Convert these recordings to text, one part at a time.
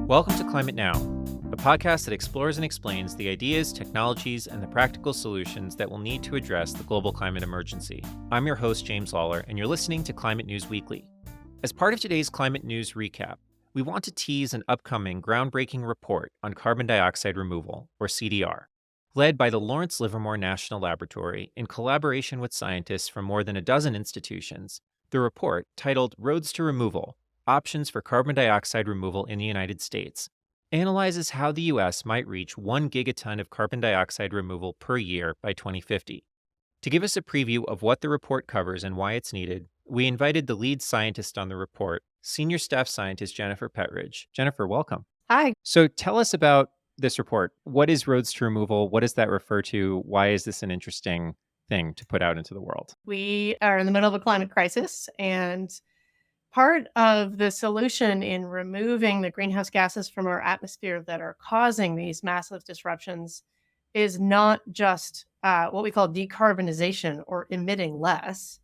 Welcome to Climate Now, a podcast that explores and explains the ideas, technologies, and the practical solutions that will need to address the global climate emergency. I'm your host, James Lawler, and you're listening to Climate News Weekly. As part of today's Climate News recap, we want to tease an upcoming groundbreaking report on carbon dioxide removal, or CDR, led by the Lawrence Livermore National Laboratory in collaboration with scientists from more than a dozen institutions. The report, titled Roads to Removal: Options for Carbon Dioxide Removal in the United States, analyzes how the U.S. might reach 1 gigaton of carbon dioxide removal per year by 2050. To give us a preview of what the report covers and why it's needed, we invited the lead scientist on the report, Senior Staff Scientist Jennifer Pett-Ridge. Jennifer, welcome. Hi. So tell us about this report. What is Roads to Removal? What does that refer to? Why is this an interesting thing to put out into the world? We are in the middle of a climate crisis, and part of the solution in removing the greenhouse gases from our atmosphere that are causing these massive disruptions is not just what we call decarbonization or emitting less,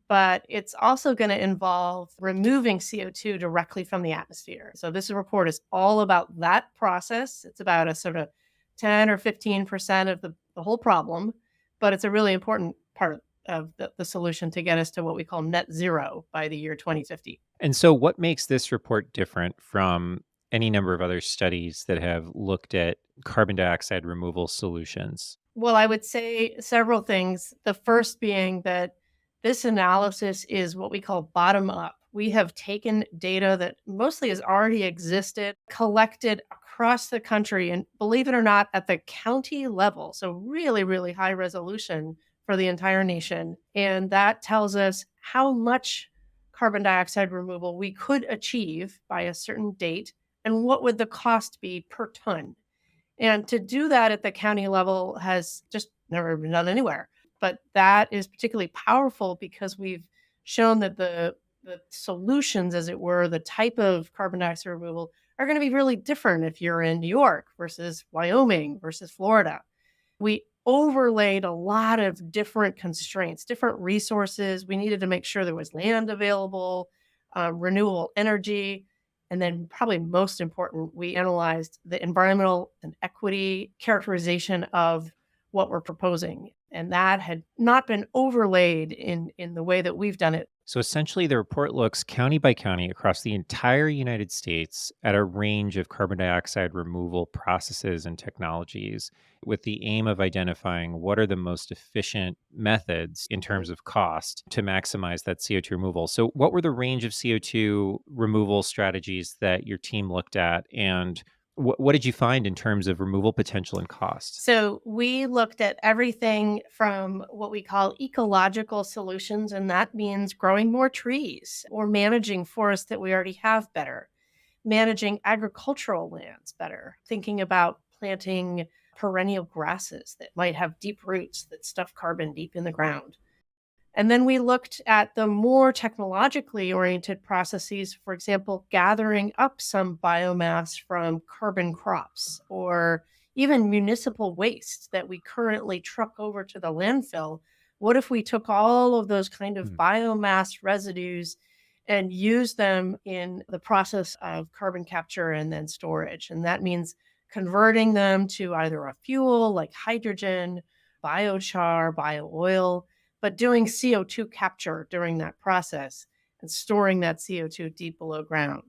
but it's also going to involve removing CO2 directly from the atmosphere. So this report is all about that process. It's about a sort of 10 or 15% of the whole problem, but it's a really important part of the solution to get us to what we call net zero by the year 2050. And so what makes this report different from any number of other studies that have looked at carbon dioxide removal solutions? Well, I would say several things. The first being that this analysis is what we call bottom up. We have taken data that mostly has already existed, collected across the country, and believe it or not, at the county level. So really, really high resolution for the entire nation. And that tells us how much carbon dioxide removal we could achieve by a certain date and what would the cost be per ton. And to do that at the county level has just never been done anywhere. But that is particularly powerful because we've shown that the solutions, as it were, the type of carbon dioxide removal are going to be really different if you're in New York versus Wyoming versus Florida. We overlaid a lot of different constraints, different resources. We needed to make sure there was land available, renewable energy, and then probably most important, we analyzed the environmental and equity characterization of what we're proposing. And that had not been overlaid in the way that we've done it. So essentially, the report looks county by county across the entire United States at a range of carbon dioxide removal processes and technologies with the aim of identifying what are the most efficient methods in terms of cost to maximize that CO2 removal. So what were the range of CO2 removal strategies that your team looked at, and what did you find in terms of removal potential and cost? So we looked at everything from what we call ecological solutions, and that means growing more trees or managing forests that we already have better, managing agricultural lands better, thinking about planting perennial grasses that might have deep roots that stuff carbon deep in the ground. And then we looked at the more technologically oriented processes, for example, gathering up some biomass from carbon crops or even municipal waste that we currently truck over to the landfill. What if we took all of those kind of biomass residues and used them in the process of carbon capture and then storage? And that means converting them to either a fuel like hydrogen, biochar, bio-oil, but doing CO2 capture during that process and storing that CO2 deep below ground.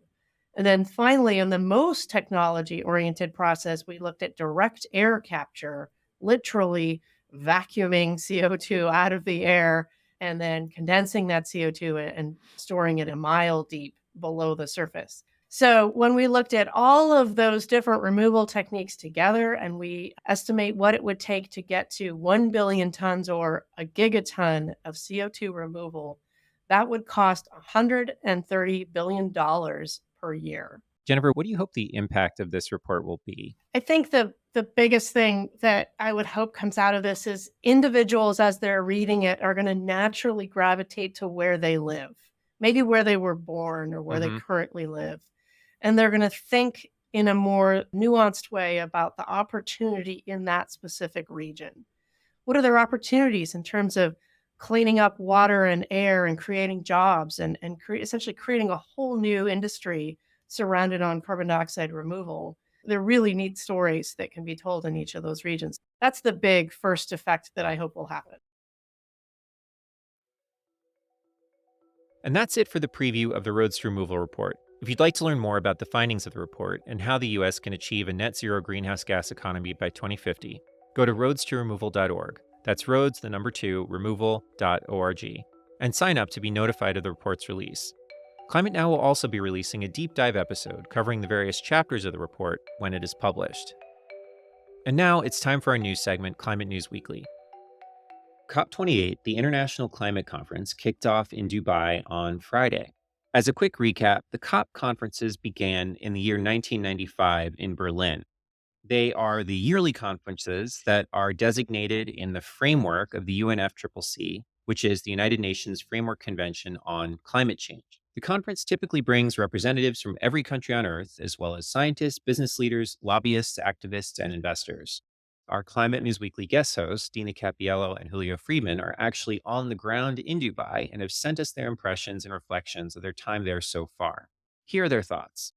And then finally, in the most technology-oriented process, we looked at direct air capture, literally vacuuming CO2 out of the air and then condensing that CO2 and storing it a mile deep below the surface. So when we looked at all of those different removal techniques together and we estimate what it would take to get to 1 billion tons or a gigaton of CO2 removal, that would cost $130 billion per year. Jennifer, what do you hope the impact of this report will be? I think the biggest thing that I would hope comes out of this is individuals, as they're reading it, are going to naturally gravitate to where they live, maybe where they were born or where they currently live. And they're going to think in a more nuanced way about the opportunity in that specific region. What are their opportunities in terms of cleaning up water and air and creating jobs and essentially creating a whole new industry surrounded on carbon dioxide removal. They're really neat stories that can be told in each of those regions. That's the big first effect that I hope will happen. And that's it for the preview of the Roads to Removal report. If you'd like to learn more about the findings of the report and how the U.S. can achieve a net zero greenhouse gas economy by 2050, go to roadstoremoval.org. That's roads, the number 2, removal.org. And sign up to be notified of the report's release. Climate Now will also be releasing a deep dive episode covering the various chapters of the report when it is published. And now it's time for our news segment, Climate News Weekly. COP28, the International Climate Conference, kicked off in Dubai on Friday. As a quick recap, the COP conferences began in the year 1995 in Berlin. They are the yearly conferences that are designated in the framework of the UNFCCC, which is the United Nations Framework Convention on Climate Change. The conference typically brings representatives from every country on Earth, as well as scientists, business leaders, lobbyists, activists, and investors. Our Climate News Weekly guest hosts, Dina Cappiello and Julio Friedmann, are actually on the ground in Dubai and have sent us their impressions and reflections of their time there so far. Here are their thoughts.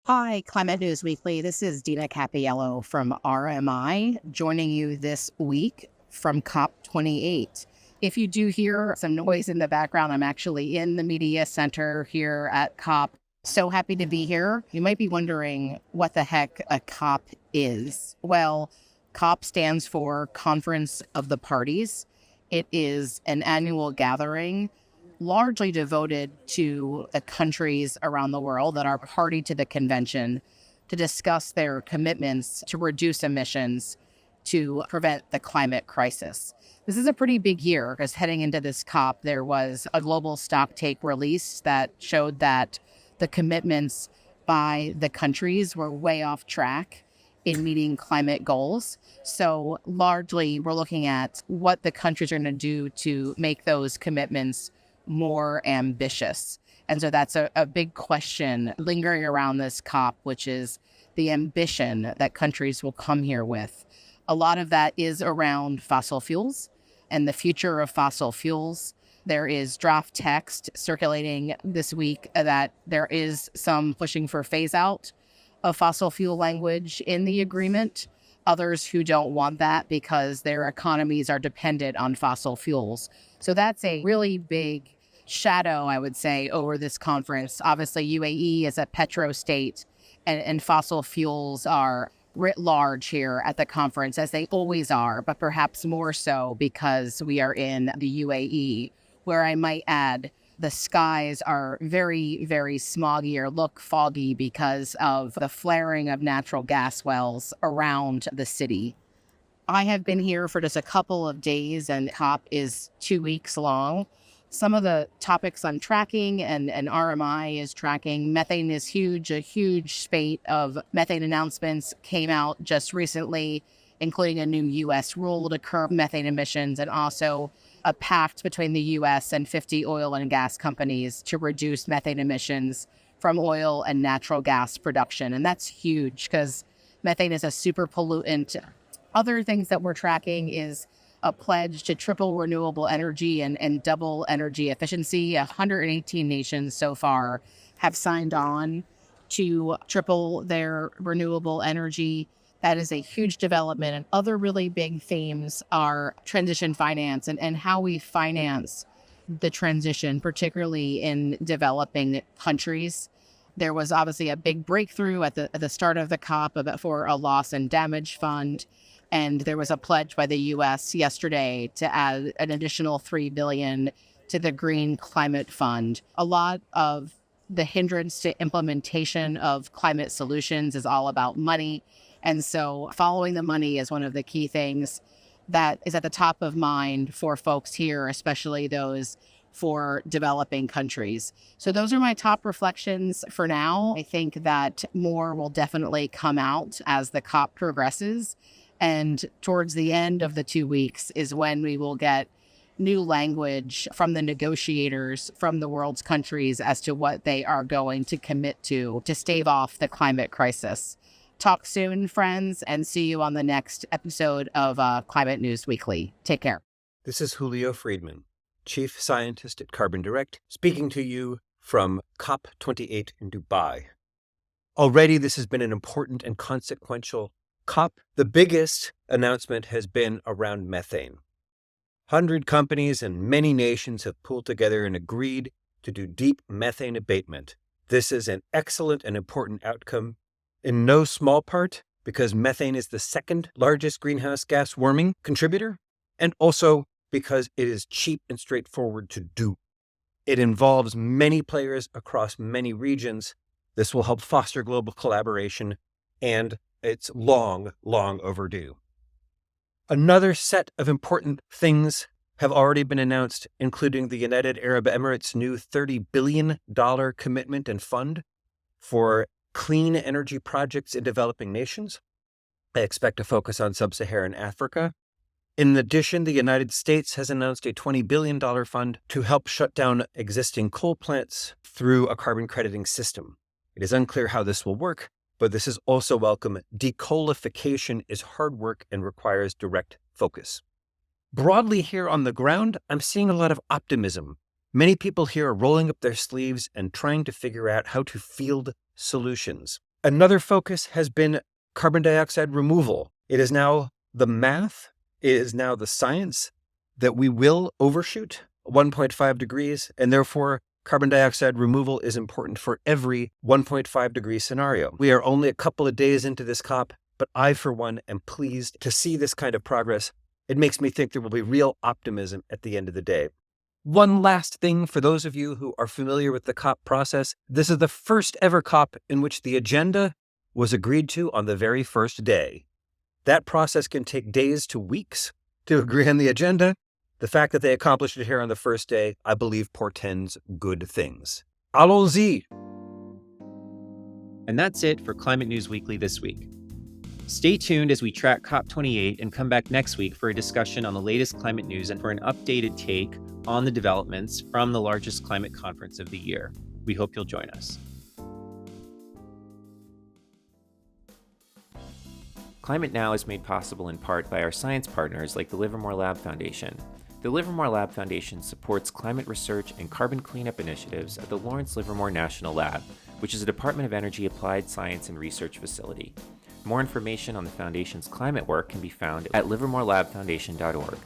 Hi, Climate News Weekly. This is Dina Cappiello from RMI, joining you this week from COP28. If you do hear some noise in the background, I'm actually in the media center here at COP. So happy to be here. You might be wondering what the heck a COP is. Well, COP stands for Conference of the Parties. It is an annual gathering largely devoted to the countries around the world that are party to the convention to discuss their commitments to reduce emissions to prevent the climate crisis. This is a pretty big year because heading into this COP, there was a global stocktake release that showed that the commitments by the countries were way off track in meeting climate goals. So largely, we're looking at what the countries are going to do to make those commitments more ambitious. And so that's a big question lingering around this COP, which is the ambition that countries will come here with. A lot of that is around fossil fuels and the future of fossil fuels. There is draft text circulating this week that there is some pushing for phase out of fossil fuel language in the agreement. Others who don't want that because their economies are dependent on fossil fuels. So that's a really big shadow, I would say, over this conference. Obviously, UAE is a petro state, and fossil fuels are writ large here at the conference, as they always are, but perhaps more so because we are in the UAE, where I might add, the skies are very, very smoggy or look foggy because of the flaring of natural gas wells around the city. I have been here for just a couple of days, and COP is 2 weeks long. Some of the topics I'm tracking and RMI is tracking, methane is huge. A huge spate of methane announcements came out just recently, including a new U.S. rule to curb methane emissions and also a pact between the U.S. and 50 oil and gas companies to reduce methane emissions from oil and natural gas production. And that's huge because methane is a super pollutant. Other things that we're tracking is a pledge to triple renewable energy and double energy efficiency. 118 nations so far have signed on to triple their renewable energy. That is a huge development. And other really big themes are transition finance and how we finance the transition, particularly in developing countries. There was obviously a big breakthrough at the start of the COP for a loss and damage fund. And there was a pledge by the U.S. yesterday to add an additional $3 billion to the Green Climate Fund. A lot of the hindrance to implementation of climate solutions is all about money. And so following the money is one of the key things that is at the top of mind for folks here, especially those for developing countries. So those are my top reflections for now. I think that more will definitely come out as the COP progresses. And towards the end of the 2 weeks is when we will get new language from the negotiators from the world's countries as to what they are going to commit to stave off the climate crisis. Talk soon, friends, and see you on the next episode of Climate News Weekly. Take care. This is Julio Friedmann, Chief Scientist at Carbon Direct, speaking to you from COP28 in Dubai. Already, this has been an important and consequential COP. The biggest announcement has been around methane. 100 companies and many nations have pulled together and agreed to do deep methane abatement. This is an excellent and important outcome, in no small part because methane is the second largest greenhouse gas warming contributor, and also because it is cheap and straightforward to do. It involves many players across many regions. This will help foster global collaboration, and it's long, long overdue. Another set of important things have already been announced, including the United Arab Emirates' new $30 billion commitment and fund for clean energy projects in developing nations. I expect to focus on sub-Saharan Africa. In addition, the United States has announced a $20 billion fund to help shut down existing coal plants through a carbon crediting system. It is unclear how this will work, but this is also welcome. Decoalification is hard work and requires direct focus. Broadly here on the ground, I'm seeing a lot of optimism. Many people here are rolling up their sleeves and trying to figure out how to field solutions. Another focus has been carbon dioxide removal. It is now the math, it is now the science that we will overshoot 1.5 degrees, and therefore carbon dioxide removal is important for every 1.5 degree scenario. We are only a couple of days into this COP, but I, for one, am pleased to see this kind of progress. It makes me think there will be real optimism at the end of the day. One last thing for those of you who are familiar with the COP process. This is the first ever COP in which the agenda was agreed to on the very first day. That process can take days to weeks to agree on the agenda. The fact that they accomplished it here on the first day, I believe, portends good things. Allons-y! And that's it for Climate News Weekly this week. Stay tuned as we track COP28 and come back next week for a discussion on the latest climate news and for an updated take on the developments from the largest climate conference of the year. We hope you'll join us. Climate Now is made possible in part by our science partners like the Livermore Lab Foundation. The Livermore Lab Foundation supports climate research and carbon cleanup initiatives at the Lawrence Livermore National Lab, which is a Department of Energy applied science and research facility. More information on the Foundation's climate work can be found at livermorelabfoundation.org.